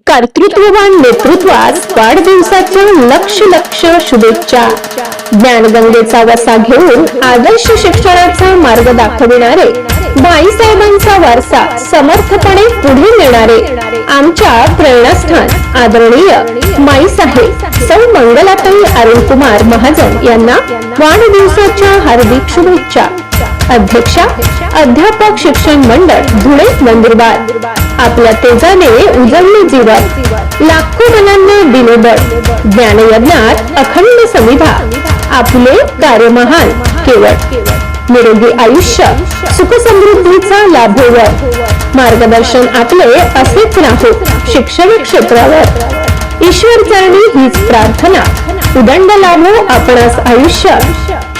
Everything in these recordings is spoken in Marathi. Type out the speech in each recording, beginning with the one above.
कर्तृत्ववान नेतृत्वास वाढदिवसाच्या लक्ष शुभेच्छा। ज्ञानगंगेचा वसा घेऊन आदर्श शिक्षणाचा मार्ग दाखविणारे बाईसाहेबांचा वारसा समर्थपणे पुढे नेणारे आमच्या प्रेरणास्थान आदरणीय माईसाहेब सौ मंगलाताई अरुणकुमार महाजन यांना वाढदिवसाच्या हार्दिक शुभेच्छा। अध्यक्षा अध्यापक शिक्षण मंडळ धुळे नंदुरबार। आपल्या तेजाने उजळले जीवन, लाखो मनांना दिले बळ, ज्ञानयज्ञात अखंड समिधा, आपले कार्य महान केवळ, निरोगी आयुष्य सुख समृद्धीचा लाभोवर, मार्गदर्शन आपले असेच राहो शिक्षण क्षेत्रावर, ईश्वर चरणी हीच प्रार्थना, उदंड लाभो आपणास आयुष्य,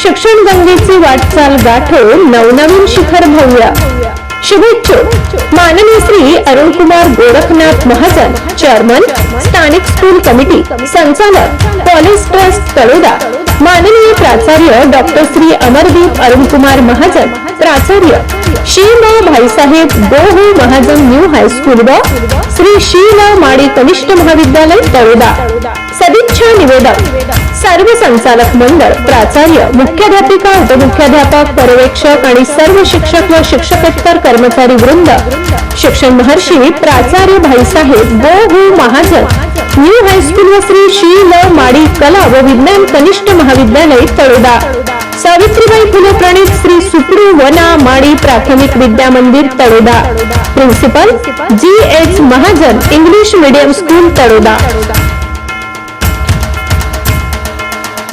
शिक्षण गंगेची वाटचाल गाठो नवनवीन शिखर भव्य। शुभेच्छुक माननीय श्री अरुणकुमार गोरखनाथ महाजन, चेअरमन स्थानिक स्कूल कमिटी, संचालक कॉलेज ट्रस्ट तळोदा, माननीय प्राचार्य डॉक्टर श्री अमरदीप अरुणकुमार महाजन, प्राचार्य श्री भाईसाहेब गोहू महाजन न्यू हायस्कूल व श्री शीला माडी कनिष्ठ महाविद्यालय तळोदा। सदिच्छा निवेदक सर्व संचालक मंडळ, प्राचार्य, मुख्याध्यापिका, उपमुख्याध्यापक, पर्यवेक्षक आणि सर्व शिक्षक व शिक्षकेतर कर्मचारी वृंद, शिक्षण महर्षी प्राचार्य भाईसाहेब गोहू महाजन न्यू हायस्कूल व श्री शीला माडी कला व विज्ञान कनिष्ठ महाविद्यालय तळोदा। सावित्रीबाई फुले प्रणीत श्री सुपडू वना माडी प्राथमिक विद्या मंदिर Taloda. Principal G H Mahajan English medium school Taloda.